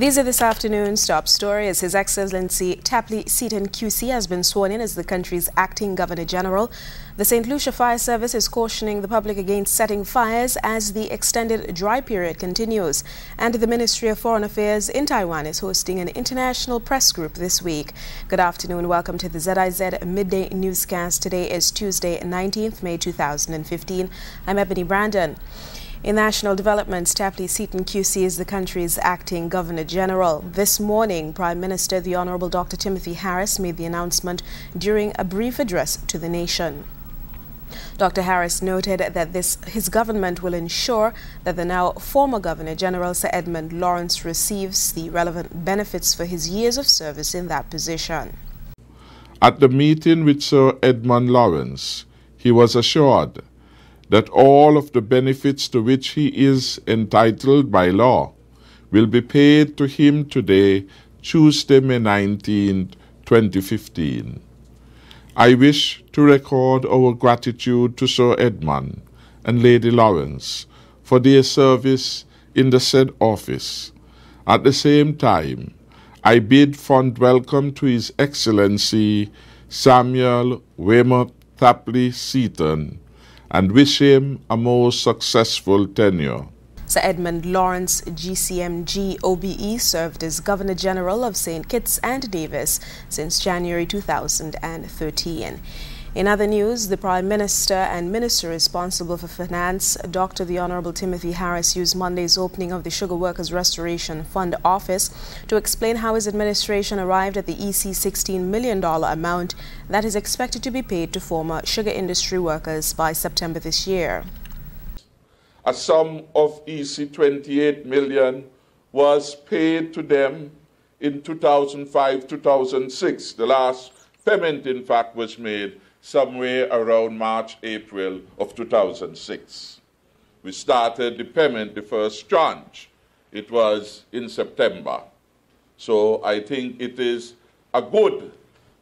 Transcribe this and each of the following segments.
These are this afternoon's top stories. His Excellency Tapley Seaton QC has been sworn in as the country's acting Governor General. The St. Lucia Fire Service is cautioning the public against setting fires as the extended dry period continues. And the Ministry of Foreign Affairs in Taiwan is hosting an international press group this week. Good afternoon. Welcome to the ZIZ Midday Newscast. Today is Tuesday, 19th May 2015. I'm Ebony Brandon. In national developments, Tapley Seaton QC is the country's acting Governor General. This morning, Prime Minister the Honorable Dr. Timothy Harris made the announcement during a brief address to the nation. Dr. Harris noted that his government will ensure that the now former Governor General Sir Edmund Lawrence receives the relevant benefits for his years of service in that position. At the meeting with Sir Edmund Lawrence, he was assured that all of the benefits to which he is entitled by law will be paid to him today, Tuesday, May 19, 2015. I wish to record our gratitude to Sir Edmund and Lady Lawrence for their service in the said office. At the same time, I bid fond welcome to His Excellency Samuel Weymouth Tapley Seaton and wish him a most successful tenure. Sir Edmund Lawrence, GCMG OBE, served as Governor General of St. Kitts and Nevis since January 2013. In other news, the Prime Minister and Minister responsible for Finance, Dr. the Honorable Timothy Harris, used Monday's opening of the Sugar Workers Restoration Fund office to explain how his administration arrived at the EC $16 million amount that is expected to be paid to former sugar industry workers by September this year. A sum of EC 28 million was paid to them in 2005-2006. The last payment, in fact, was made somewhere around March, April of 2006. We started the payment, the first tranche. It was in September. So I think it is a good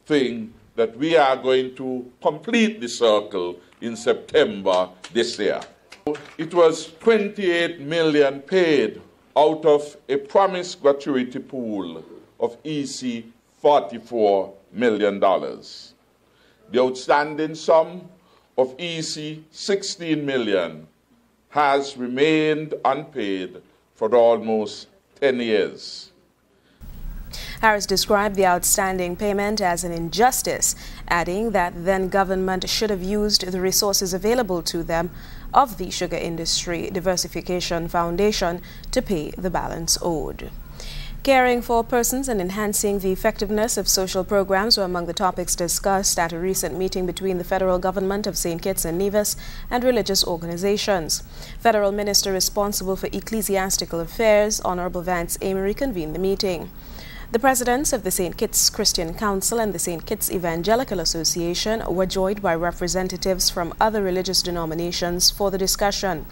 thing that we are going to complete the circle in September this year. It was 28 million paid out of a promised gratuity pool of EC $44 million. The outstanding sum of EC 16 million has remained unpaid for almost 10 years. Harris described the outstanding payment as an injustice, adding that then government should have used the resources available to them of the Sugar Industry Diversification Foundation to pay the balance owed. Caring for persons and enhancing the effectiveness of social programs were among the topics discussed at a recent meeting between the federal government of St. Kitts and Nevis and religious organizations. Federal Minister responsible for Ecclesiastical Affairs, Honorable Vance Amory, convened the meeting. The presidents of the St. Kitts Christian Council and the St. Kitts Evangelical Association were joined by representatives from other religious denominations for the discussion.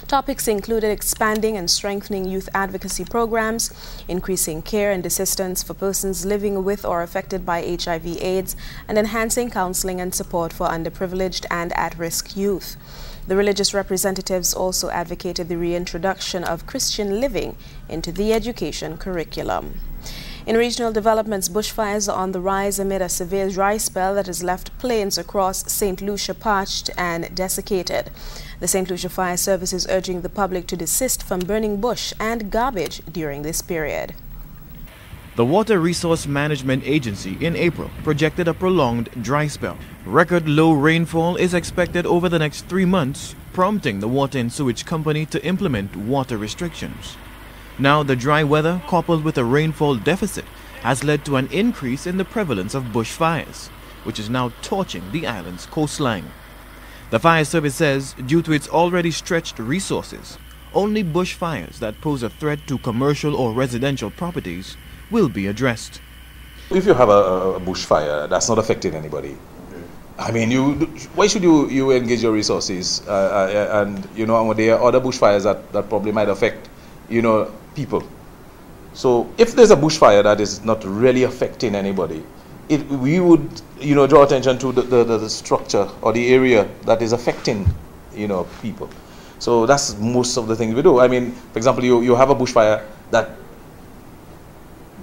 Topics included expanding and strengthening youth advocacy programs, increasing care and assistance for persons living with or affected by HIV/AIDS, and enhancing counseling and support for underprivileged and at-risk youth. The religious representatives also advocated the reintroduction of Christian living into the education curriculum. In regional developments, bushfires are on the rise amid a severe dry spell that has left plains across St. Lucia parched and desiccated. The St. Lucia Fire Service is urging the public to desist from burning bush and garbage during this period. The Water Resource Management Agency in April projected a prolonged dry spell. Record low rainfall is expected over the next 3 months, prompting the Water and Sewage Company to implement water restrictions. Now, the dry weather, coupled with a rainfall deficit, has led to an increase in the prevalence of bushfires, which is now torching the island's coastline. The Fire Service says, due to its already stretched resources, only bushfires that pose a threat to commercial or residential properties will be addressed. If you have a bushfire that's not affecting anybody, I mean, why should you engage your resources? And there are other bushfires that probably might affect, people. So if there's a bushfire that is not really affecting anybody, we would, draw attention to the structure or the area that is affecting, people. So that's most of the things we do. I mean, for example, you have a bushfire that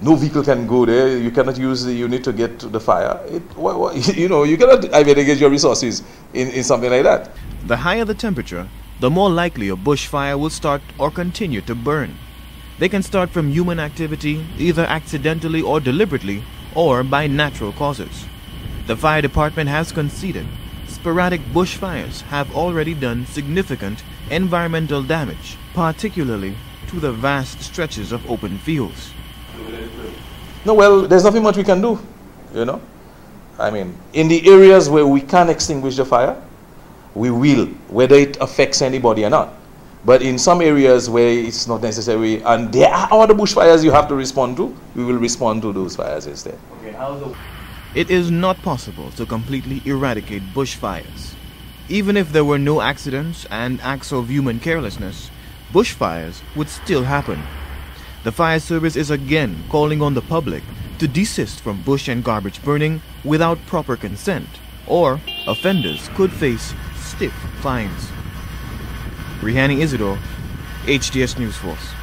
no vehicle can go there. You cannot use the unit to get to the fire. You know, you cannot engage your resources in something like that. The higher the temperature, the more likely a bushfire will start or continue to burn. They can start from human activity, either accidentally or deliberately, or by natural causes. The fire department has conceded sporadic bushfires have already done significant environmental damage, particularly to the vast stretches of open fields. No, well, there's nothing much we can do, you know. I mean, in the areas where we can extinguish the fire, we will, whether it affects anybody or not. But in some areas where it's not necessary, and there are other bushfires you have to respond to, we will respond to those fires instead. It is not possible to completely eradicate bushfires. Even if there were no accidents and acts of human carelessness, bushfires would still happen. The fire service is again calling on the public to desist from bush and garbage burning without proper consent, or offenders could face stiff fines. Rihani Isidore, HTS News Force.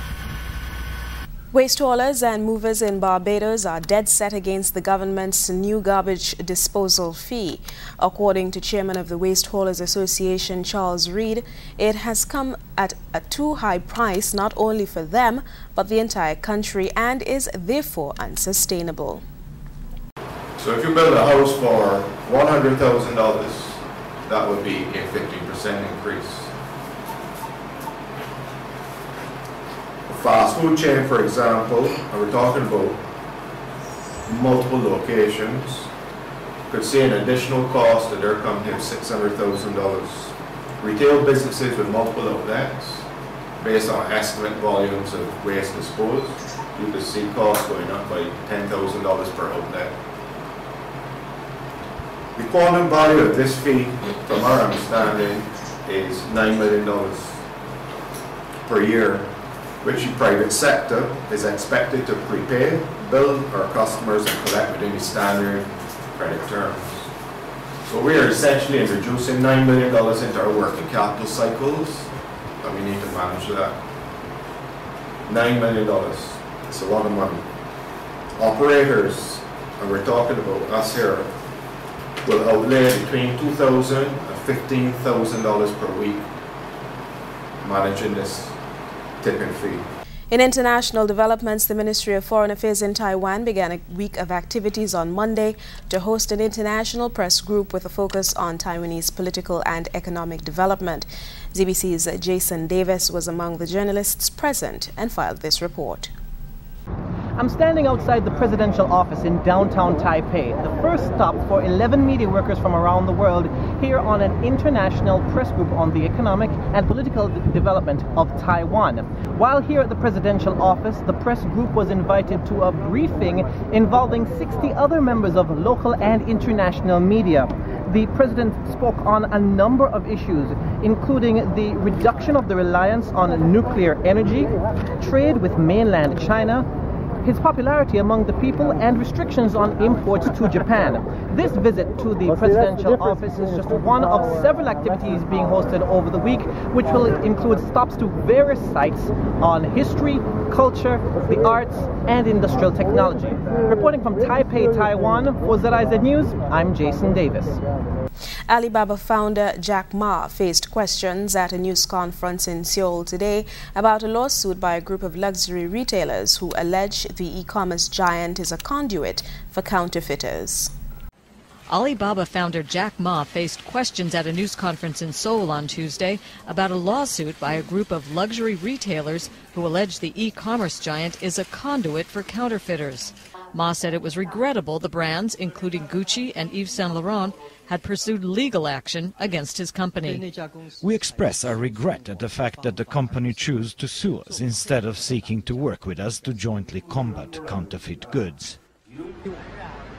Waste haulers and movers in Barbados are dead set against the government's new garbage disposal fee. According to Chairman of the Waste Haulers Association, Charles Reed, it has come at a too high price not only for them, but the entire country, and is therefore unsustainable. So if you build a house for $100,000, that would be a 50% increase. Fast food chain, for example, and we're talking about multiple locations, could see an additional cost to their company of $600,000. Retail businesses with multiple outlets, based on estimate volumes of waste disposed, you could see costs going up by $10,000 per outlet. The quantum value of this fee, from our understanding, is $9 million per year, which the private sector is expected to prepay, bill our customers and collect within the standard credit terms. So we are essentially introducing $9 million into our working capital cycles, and we need to manage that. $9 million, it's a lot of money. Operators, and we're talking about us here, will outlay between $2,000 and $15,000 per week managing this tipping fee. In international developments, the Ministry of Foreign Affairs in Taiwan began a week of activities on Monday to host an international press group with a focus on Taiwanese political and economic development. ZBC's Jason Davis was among the journalists present and filed this report. I'm standing outside the presidential office in downtown Taipei, the first stop for 11 media workers from around the world here on an international press group on the economic and political development of Taiwan. While here at the presidential office, the press group was invited to a briefing involving 60 other members of local and international media. The president spoke on a number of issues, including the reduction of the reliance on nuclear energy, trade with mainland China, his popularity among the people, and restrictions on imports to Japan. This visit to the presidential office is just one of several activities being hosted over the week, which will include stops to various sites on history, culture, the arts, and industrial technology. Reporting from Taipei, Taiwan, for ZIZ News, I'm Jason Davis. Alibaba founder Jack Ma faced questions at a news conference in Seoul today about a lawsuit by a group of luxury retailers who allege the e-commerce giant is a conduit for counterfeiters. Alibaba founder Jack Ma faced questions at a news conference in Seoul on Tuesday about a lawsuit by a group of luxury retailers who allege the e-commerce giant is a conduit for counterfeiters. Ma said it was regrettable the brands, including Gucci and Yves Saint Laurent, had pursued legal action against his company. We express our regret at the fact that the company chose to sue us instead of seeking to work with us to jointly combat counterfeit goods.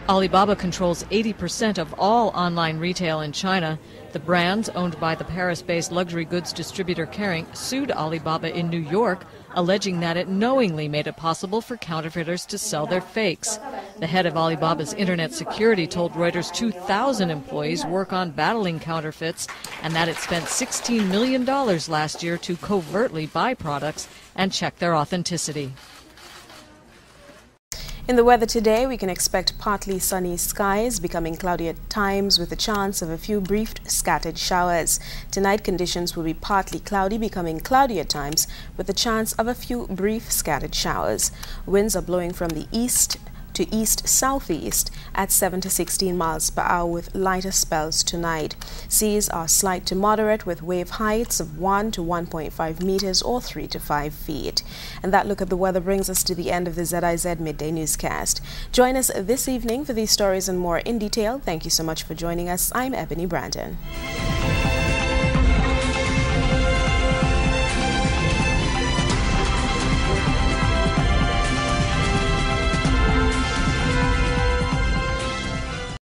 Alibaba controls 80% of all online retail in China. The brands, owned by the Paris-based luxury goods distributor Kering, sued Alibaba in New York, alleging that it knowingly made it possible for counterfeiters to sell their fakes. The head of Alibaba's internet security told Reuters 2,000 employees work on battling counterfeits and that it spent $16 million last year to covertly buy products and check their authenticity. In the weather today, we can expect partly sunny skies, becoming cloudy at times with a chance of a few brief scattered showers. Tonight, conditions will be partly cloudy, becoming cloudy at times with a chance of a few brief scattered showers. Winds are blowing from the east to east-southeast at 7 to 16 miles per hour with lighter spells tonight. Seas are slight to moderate with wave heights of 1 to 1.5 meters or 3 to 5 feet. And that look at the weather brings us to the end of the ZIZ Midday Newscast. Join us this evening for these stories and more in detail. Thank you so much for joining us. I'm Ebony Brandon.